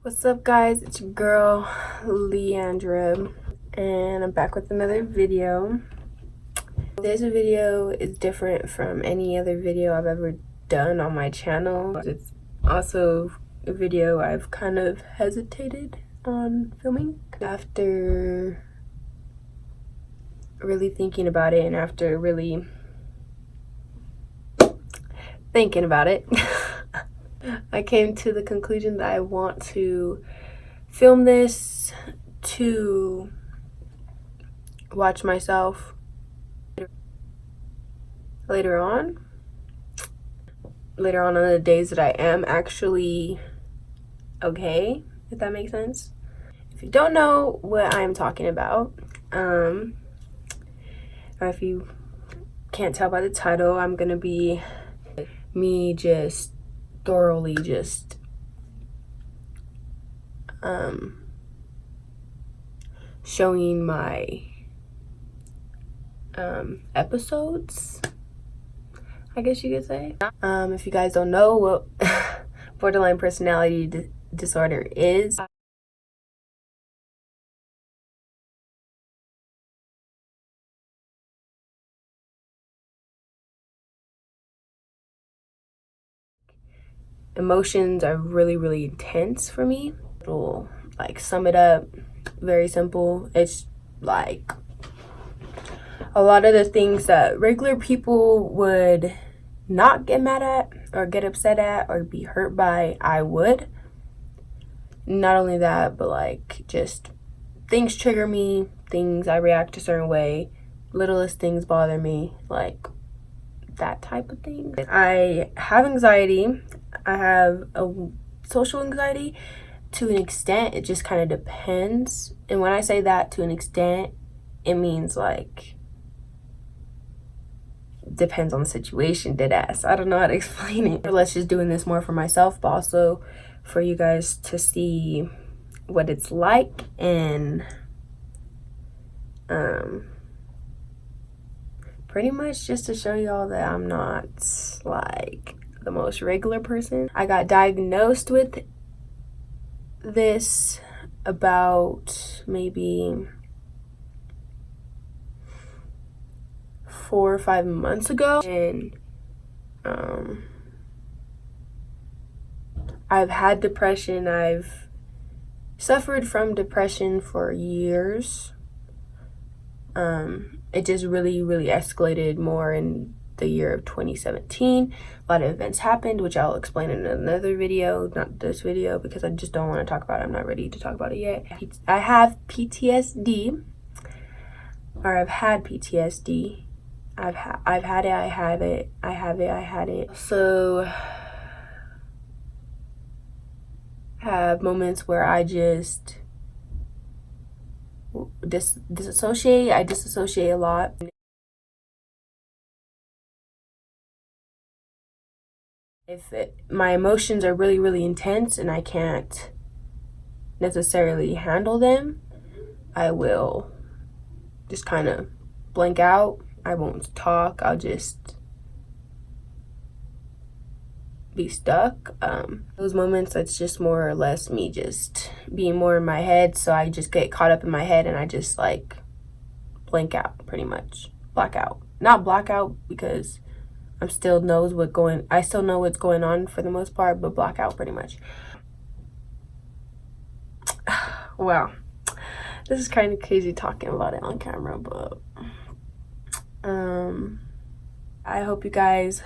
What's up, guys? It's your girl Leandra, and I'm back with another video. This video is different from any other video I've ever done on my channel. It's also a video I've kind of hesitated on filming after really thinking about it, and after really thinking about it I came to the conclusion that I want to film this to watch myself later on in the days that I am actually okay, if that makes sense. If you don't know what I'm talking about, or if you can't tell by the title, I'm gonna be me just thoroughly just showing my episodes, I guess you could say. If you guys don't know what borderline personality disorder is, emotions are really intense for me. It'll like sum it up very simple. It's like a lot of the things that regular people would not get mad at or get upset at or be hurt by, I would. Not only that, but like just things trigger me, things I react a certain way, littlest things bother me, like that type of thing. I have anxiety. I have a social anxiety to an extent. It just kind of depends. And when I say that to an extent, it means like depends on the situation, dead ass. I don't know how to explain it. Let's just doing this more for myself, but also for you guys to see what it's like, and pretty much just to show y'all that I'm not like the most regular person. I got diagnosed with this about maybe 4 or 5 months ago, and I've had depression. I've suffered from depression for years. It just really escalated more in the year of 2017. A lot of events happened, which I'll explain in another video, not this video, because I just don't want to talk about it. I'm not ready to talk about it yet. I have PTSD, or I've had PTSD. I've had it, I have it, I have it, I had it. So I have moments where I just disassociate. I disassociate a lot. If my emotions are really intense and I can't necessarily handle them, I will just kind of blank out. I won't talk. I'll just be stuck. Those moments, it's just more or less me just being more in my head. So I just get caught up in my head and I just like blank out, pretty much. Black out. Not black out, because I still know what's going on for the most part, but black out pretty much. Wow. This is kind of crazy talking about it on camera, but I hope you guys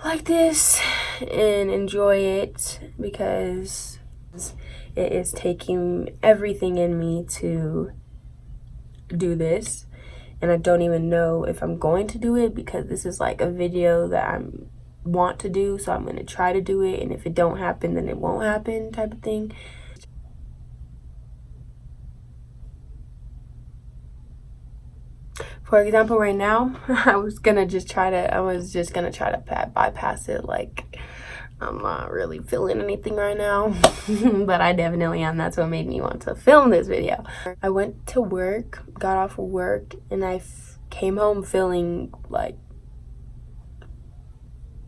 like this and enjoy it, because it is taking everything in me to do this, and I don't even know if I'm going to do it, because this is like a video that I want to do, so I'm going to try to do it, and if it don't happen, then it won't happen, type of thing. For example, right now, I was just gonna try to bypass it, like I'm not really feeling anything right now, but I definitely am. That's what made me want to film this video. I went to work, got off of work, and I came home feeling like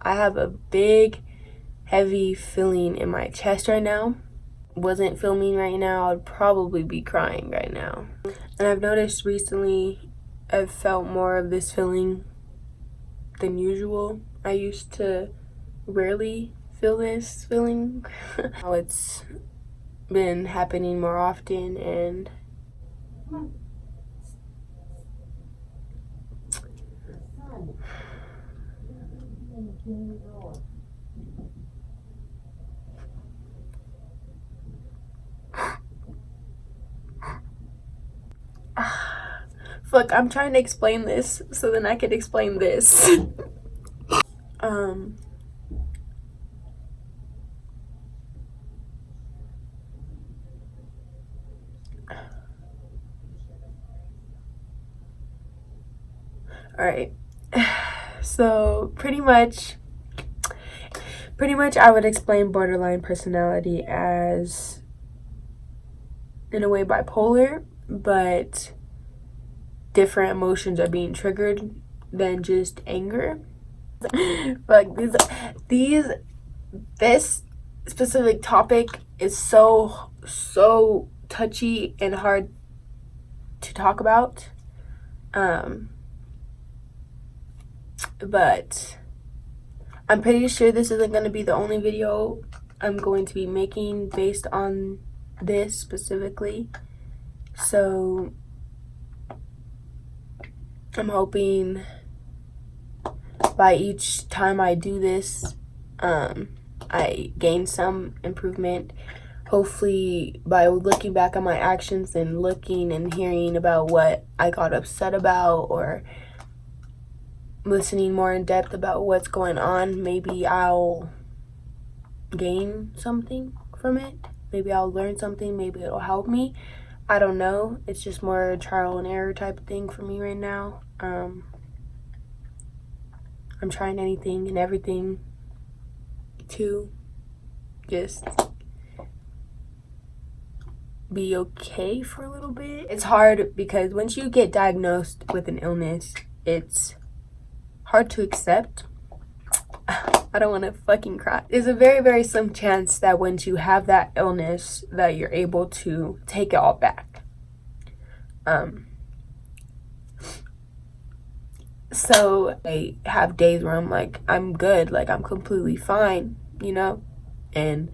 I have a big heavy feeling in my chest right now. Wasn't filming right now, I'd probably be crying right now. And I've noticed recently I've felt more of this feeling than usual. I used to rarely feel this feeling. Now it's been happening more often, and fuck, I'm trying to explain this so then I can explain this. Alright, so pretty much I would explain borderline personality as, in a way, bipolar, but different emotions are being triggered than just anger. Like this specific topic is so touchy and hard to talk about. But I'm pretty sure this isn't going to be the only video I'm going to be making based on this specifically. So I'm hoping by each time I do this, I gain some improvement. Hopefully by looking back on my actions and looking and hearing about what I got upset about, or listening more in depth about what's going on, maybe I'll gain something from it. Maybe I'll learn something. Maybe it'll help me. I don't know. It's just more trial and error type of thing for me right now. I'm trying anything and everything to just be okay for a little bit. It's hard because once you get diagnosed with an illness, it's hard to accept. I don't want to fucking cry. There's a very slim chance that once you have that illness that you're able to take it all back. So I have days where I'm like, I'm good, like I'm completely fine, you know? And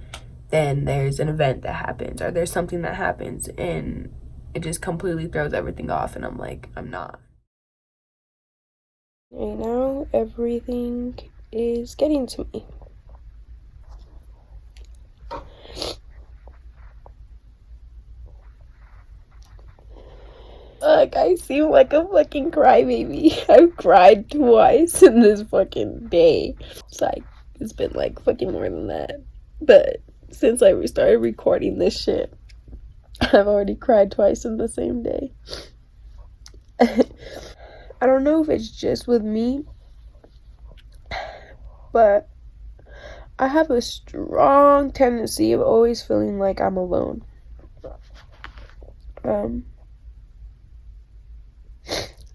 then there's an event that happens, or there's something that happens and it just completely throws everything off, and I'm like, I'm not. Right now, everything is getting to me. Look, I seem like a fucking crybaby. I've cried twice in this fucking day. It's been like fucking more than that. But since I started recording this shit, I've already cried twice in the same day. I don't know if it's just with me, but I have a strong tendency of always feeling like I'm alone.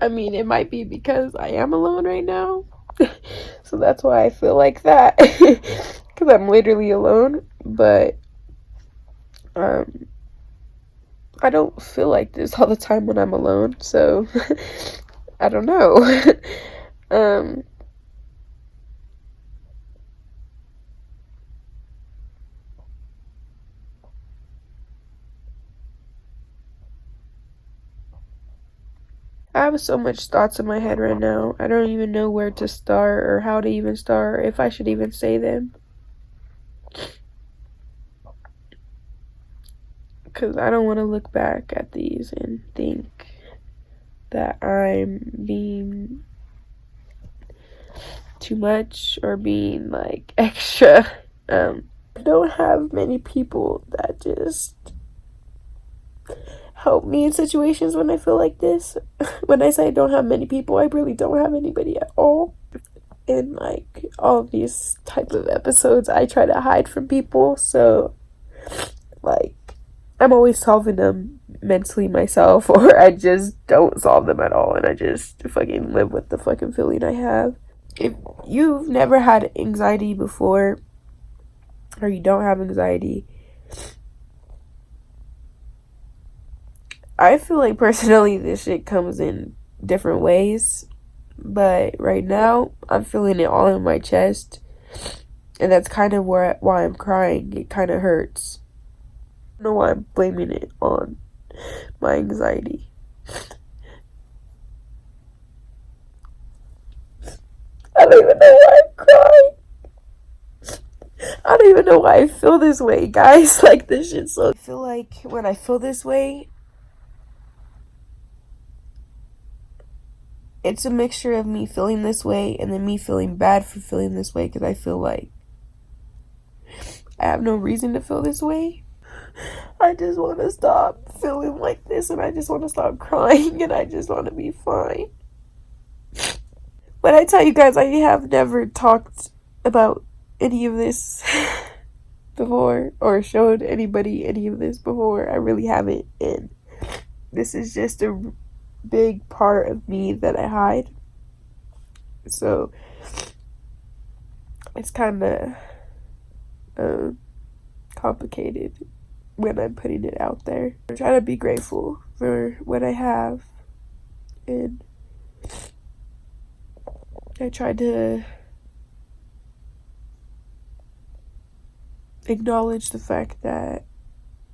I mean, it might be because I am alone right now, so that's why I feel like that, because I'm literally alone, but I don't feel like this all the time when I'm alone, so I don't know. I have so much thoughts in my head right now. I don't even know where to start, or how to even start, or if I should even say them. Because I don't want to look back at these and think that I'm being too much or being like extra. I don't have many people that just help me in situations when I feel like this. When I say I don't have many people, I really don't have anybody at all. In like all of these type of episodes, I try to hide from people, so like I'm always solving them mentally myself, or I just don't solve them at all and I just fucking live with the fucking feeling I have. If you've never had anxiety before, or you don't have anxiety. I feel like personally this shit comes in different ways, but right now I'm feeling it all in my chest, and that's kind of why I'm crying. It kind of hurts. I don't know why I'm blaming it on my anxiety. I don't even know why I'm crying. I don't even know why I feel this way, guys. Like, this shit so... I feel like when I feel this way, it's a mixture of me feeling this way and then me feeling bad for feeling this way, because I feel like I have no reason to feel this way. I just want to stop feeling like this, and I just want to stop crying, and I just want to be fine. But I tell you guys, I have never talked about any of this before or showed anybody any of this before. I really haven't, and this is just a big part of me that I hide. So it's kind of complicated when I'm putting it out there. I'm trying to be grateful for what I have, and I try to acknowledge the fact that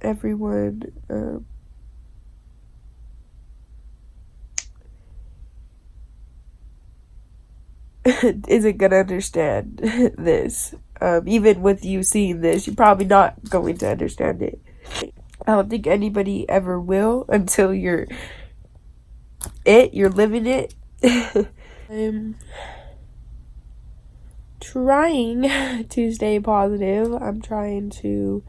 everyone isn't gonna understand this. Even with you seeing this, you're probably not going to understand it. I don't think anybody ever will until you're living it. I'm trying to stay positive. I'm trying to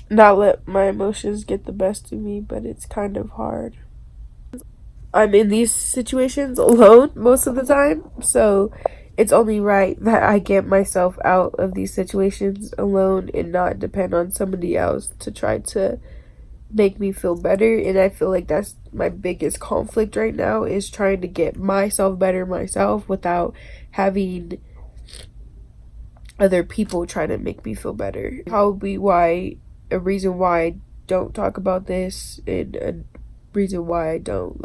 not let my emotions get the best of me, but it's kind of hard. I'm in these situations alone most of the time, so it's only right that I get myself out of these situations alone and not depend on somebody else to try to make me feel better. And I feel like that's my biggest conflict right now, is trying to get myself better myself without having other people try to make me feel better. Probably a reason why I don't talk about this, and a reason why I don't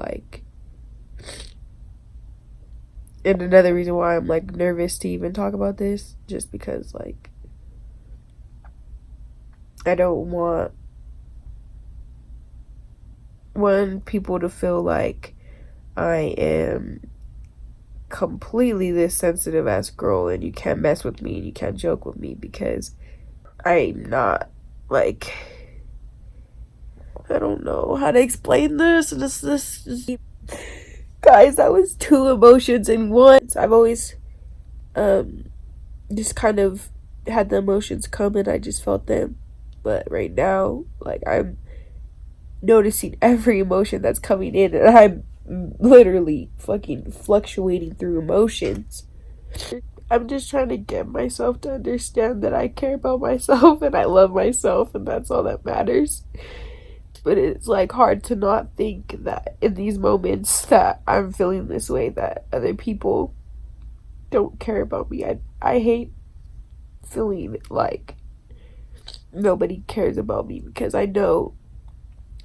and another reason why I'm like nervous to even talk about this, just because like I don't want people to feel like I am completely this sensitive ass girl and you can't mess with me and you can't joke with me, because I'm not. Like, I don't know how to explain this. Guys, that was two emotions in one. I've always just kind of had the emotions come and I just felt them, but right now, like, I'm noticing every emotion that's coming in, and I'm literally fucking fluctuating through emotions. I'm just trying to get myself to understand that I care about myself and I love myself, and that's all that matters. But it's like hard to not think that in these moments that I'm feeling this way, that other people don't care about me. I hate feeling like nobody cares about me, because I know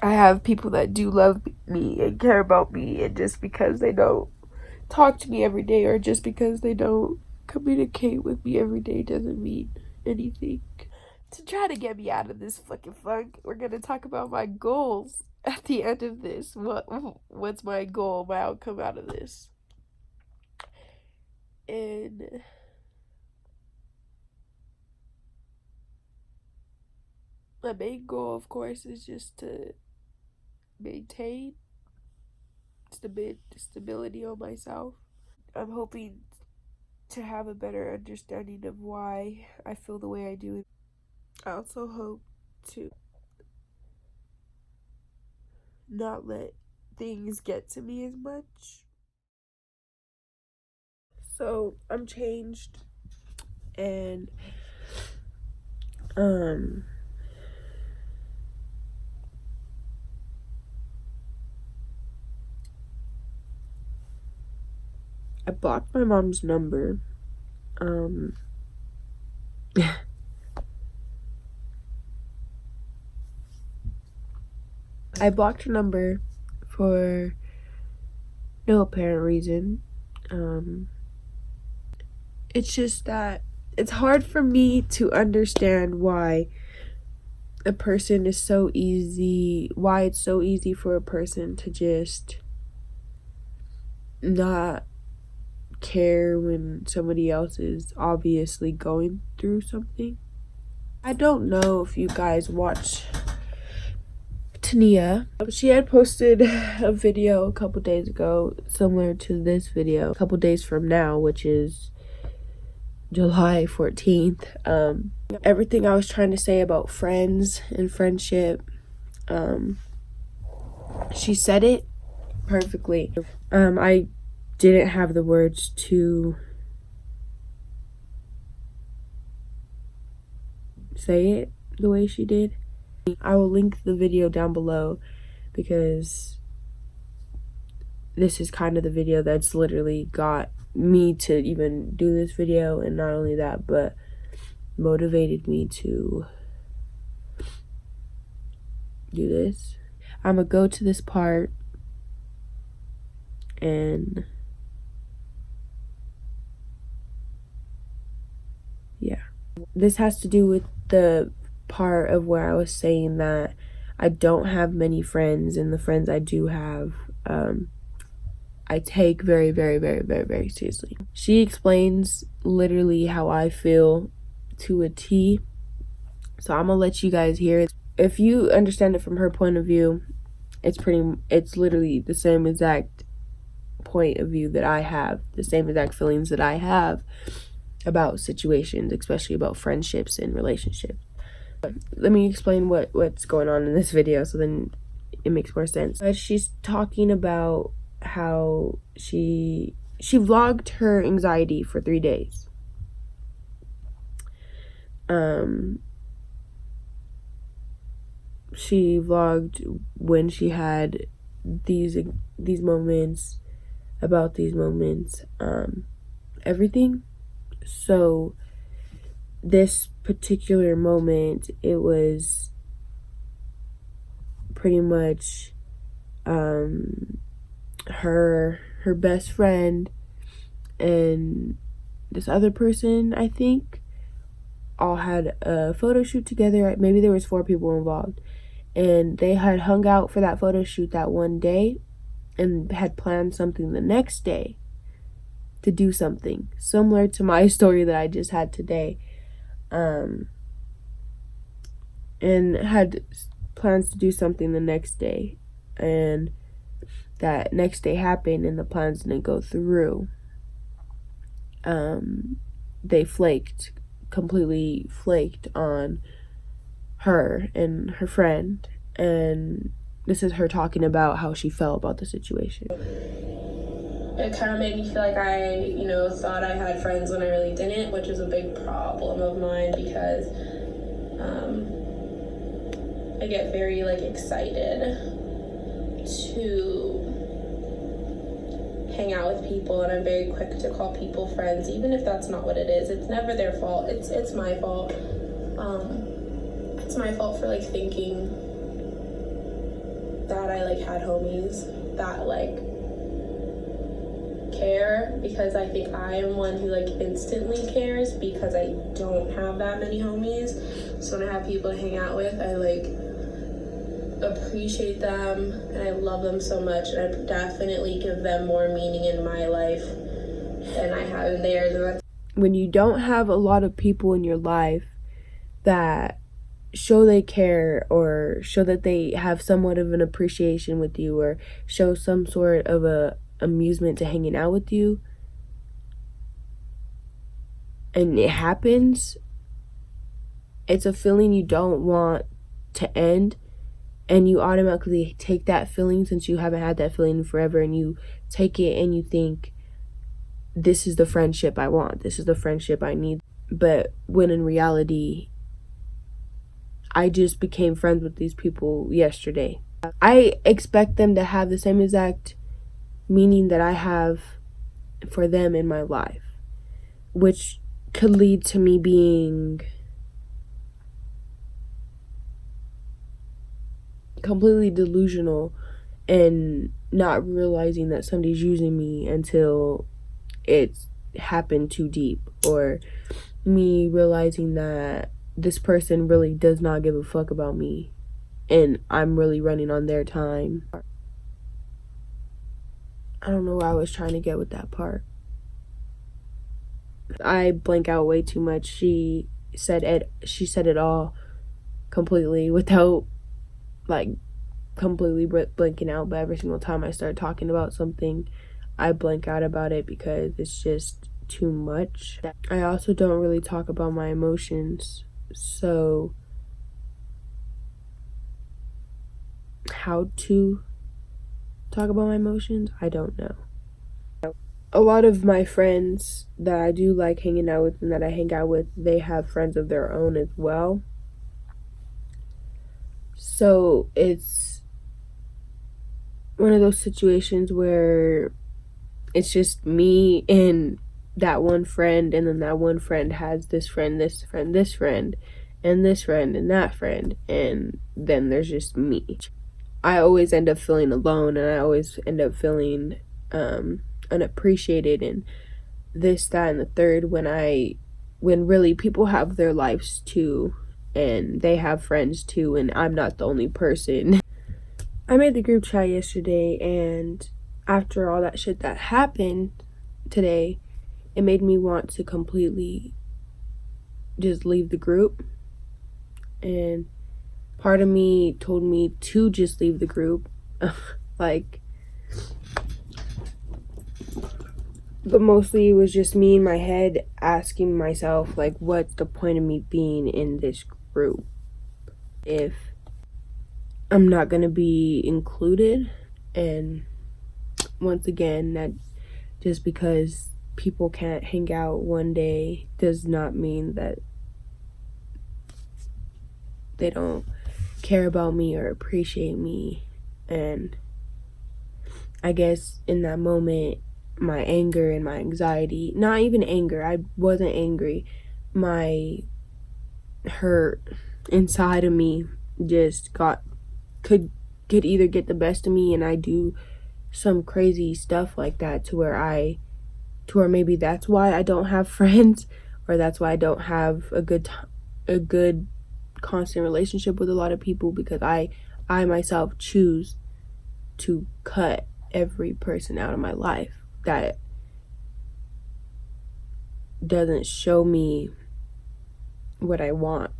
I have people that do love me and care about me, and just because they don't talk to me every day, or just because they don't communicate with me every day, doesn't mean anything. To try to get me out of this fucking funk, we're gonna talk about my goals at the end of this. What's my goal, my outcome out of this? And my main goal, of course, is just to maintain stability on myself. I'm hoping to have a better understanding of why I feel the way I do. I also hope to not let things get to me as much. So I'm changed, and I blocked my mom's number. I blocked her number for no apparent reason. It's just that it's hard for me to understand why it's so easy for a person to just not care when somebody else is obviously going through something. I don't know if you guys watch Tania. She had posted a video a couple days ago similar to this video, a couple days from now, which is July 14th. Everything I was trying to say about friends and friendship, she said it perfectly. I didn't have the words to say it the way she did. I will link the video down below because this is kind of the video that's literally got me to even do this video, and not only that, but motivated me to do this. I'm gonna go to this part and yeah. This has to do with the part of where I was saying that I don't have many friends, and the friends I do have, I take very, very, very, very, very seriously. She explains literally how I feel to a T, so I'm gonna let you guys hear it. If you understand it from her point of view, it's literally the same exact point of view that I have, the same exact feelings that I have about situations, especially about friendships and relationships. Let me explain what's going on in this video so then it makes more sense. She's talking about how she vlogged her anxiety for 3 days. She vlogged when she had these moments, about these moments, everything. So this particular moment, it was pretty much her best friend and this other person, I think, all had a photo shoot together. Maybe there was 4 people involved, and they had hung out for that photo shoot that one day and had planned something the next day to do something similar to my story that I just had today, and had plans to do something the next day, and that next day happened and the plans didn't go through. They completely flaked on her and her friend, and this is her talking about how she felt about the situation. It kind of made me feel like I, thought I had friends when I really didn't, which is a big problem of mine because I get very excited to hang out with people, and I'm very quick to call people friends, even if that's not what it is. It's never their fault. It's my fault. It's my fault for thinking that I had homies that care, because I think I am one who instantly cares because I don't have that many homies. So when I have people to hang out with, I appreciate them and I love them so much, and I definitely give them more meaning in my life than I have in theirs. And that's when you don't have a lot of people in your life that show they care, or show that they have somewhat of an appreciation with you, or show some sort of a amusement to hanging out with you, and it happens, it's a feeling you don't want to end, and you automatically take that feeling, since you haven't had that feeling forever, and you take it and you think, this is the friendship I want, this is the friendship I need. But when in reality, I just became friends with these people yesterday. I expect them to have the same exact meaning that I have for them in my life, which could lead to me being completely delusional and not realizing that somebody's using me until it's happened too deep, or me realizing that this person really does not give a fuck about me and I'm really running on their time. I don't know where I was trying to get with that part. I blank out way too much. She said it all completely without like completely blanking out, but every single time I start talking about something, I blank out about it because it's just too much. I also don't really talk about my emotions, so how to talk about my emotions, I don't know. A lot of my friends that I do like hanging out with and that I hang out with, they have friends of their own as well. So it's one of those situations where it's just me and that one friend, and then that one friend has this friend, this friend, this friend, and this friend, and that friend, and then there's just me. I always end up feeling alone, and I always end up feeling unappreciated and this, that, and the third, when really people have their lives too, and they have friends too, and I'm not the only person. I made the group chat yesterday, and after all that shit that happened today, it made me want to completely just leave the group. And part of me told me to just leave the group. Like, but mostly it was just me in my head asking myself, like, what's the point of me being in this group if I'm not gonna be included? And once again, that just because people can't hang out one day does not mean that they don't care about me or appreciate me. And I guess in that moment, my anger and my anxiety, not even anger, I wasn't angry, my hurt inside of me just could either get the best of me and I do some crazy stuff like that to where maybe that's why I don't have friends, or that's why I don't have a good constant relationship with a lot of people, because I myself choose to cut every person out of my life that doesn't show me what I want,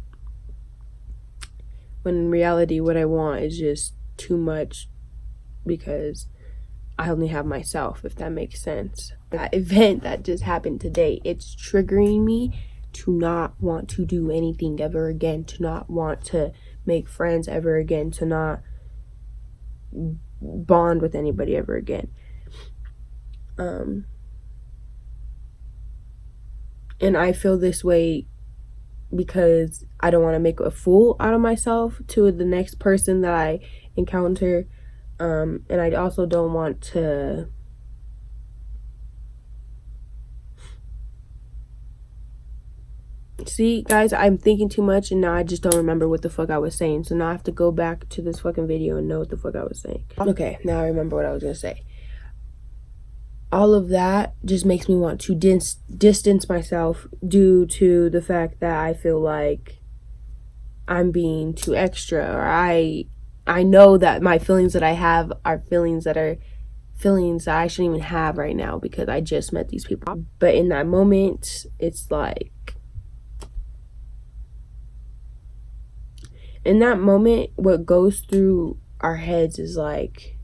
when in reality what I want is just too much because I only have myself, if that makes sense. That event that just happened today, it's triggering me to not want to do anything ever again, to not want to make friends ever again, to not bond with anybody ever again. And I feel this way because I don't want to make a fool out of myself to the next person that I encounter. And I also don't want to see, guys, I'm thinking too much and now I just don't remember what the fuck I was saying. So now I have to go back to this fucking video and know what the fuck I was saying. Okay, now I remember what I was gonna say. All of that just makes me want to distance myself due to the fact that I feel like I'm being too extra, or I know that my feelings that I have are feelings that I shouldn't even have right now because I just met these people. But in that moment, it's like, in that moment, what goes through our heads is like,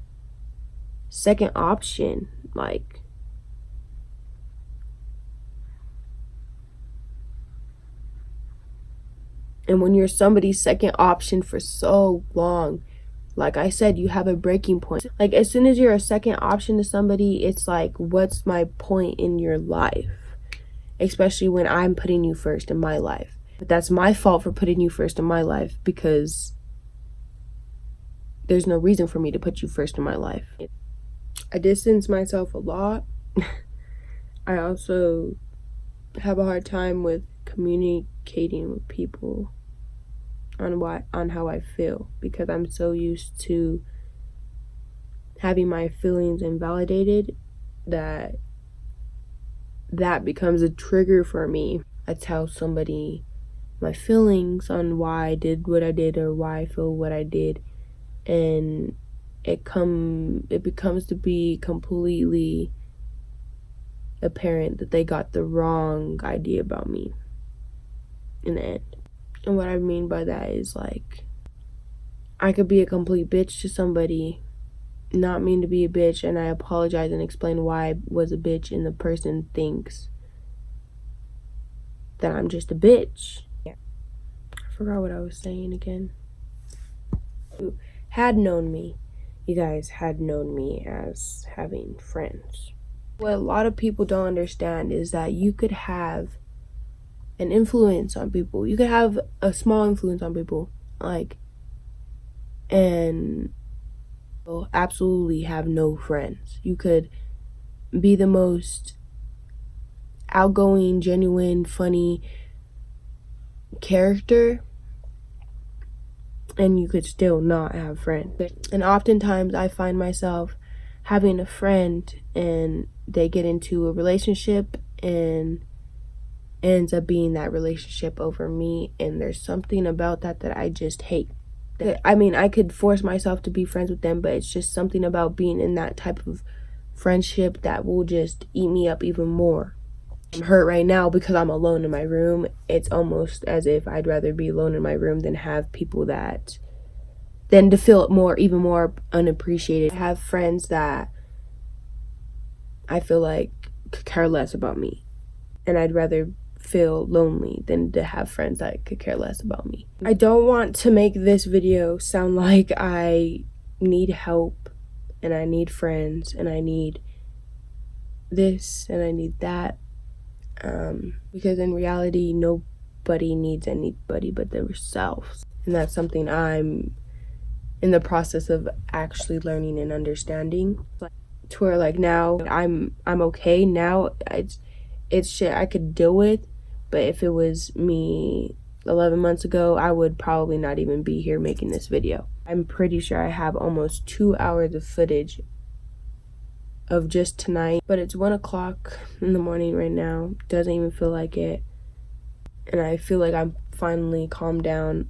second option, like, and when you're somebody's second option for so long, like I said, you have a breaking point. Like, as soon as you're a second option to somebody, it's like, what's my point in your life? Especially when I'm putting you first in my life. But that's my fault for putting you first in my life, because there's no reason for me to put you first in my life. I distance myself a lot. I also have a hard time with communicating with people on how I feel, because I'm so used to having my feelings invalidated that becomes a trigger for me. I tell somebody my feelings on why I did what I did or why I feel what I did, and it becomes to be completely apparent that they got the wrong idea about me in the end. And what I mean by that is, like, I could be a complete bitch to somebody, not mean to be a bitch, and I apologize and explain why I was a bitch, and the person thinks that I'm just a bitch. I forgot what I was saying again. You guys had known me as having friends. What a lot of people don't understand is that you could have an influence on people. You could have a small influence on people, like, and absolutely have no friends. You could be the most outgoing, genuine, funny character, and you could still not have friends. And oftentimes I find myself having a friend and they get into a relationship and ends up being that relationship over me, and there's something about that I just hate. I mean, I could force myself to be friends with them, but it's just something about being in that type of friendship that will just eat me up even more. I'm hurt right now because I'm alone in my room. It's almost as if I'd rather be alone in my room than have people than to feel even more unappreciated. I have friends that I feel like could care less about me, and I'd rather feel lonely than to have friends that could care less about me. I don't want to make this video sound like I need help and I need friends and I need this and I need that, because in reality nobody needs anybody but themselves, and that's something I'm in the process of actually learning and understanding, to where, like, now I'm okay now. It's shit I could deal with, but if it was me 11 months ago, I would probably not even be here making this video. I'm pretty sure I have almost 2 hours of footage of just tonight, but it's 1 o'clock in the morning right now. Doesn't even feel like it, and I feel like I'm finally calmed down.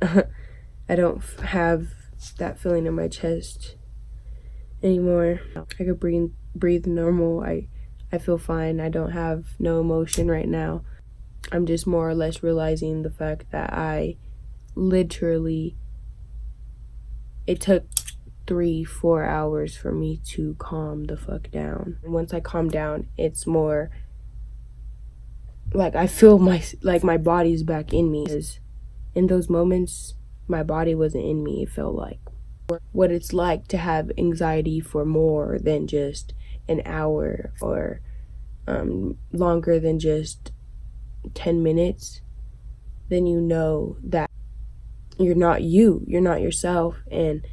I don't have that feeling in my chest anymore. I could breathe normal. I feel fine. I don't have no emotion right now. I'm just more or less realizing the fact that I literally, it took 3-4 hours for me to calm the fuck down. And once I calm down, it's more like I feel my body's back in me. Because in those moments, my body wasn't in me. It felt like what it's like to have anxiety for more than just an hour, or longer than just 10 minutes. Then you know that you're not you're not yourself, and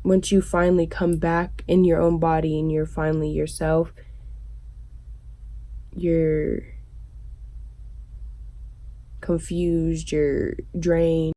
once you finally come back in your own body and you're finally yourself, you're confused, you're drained.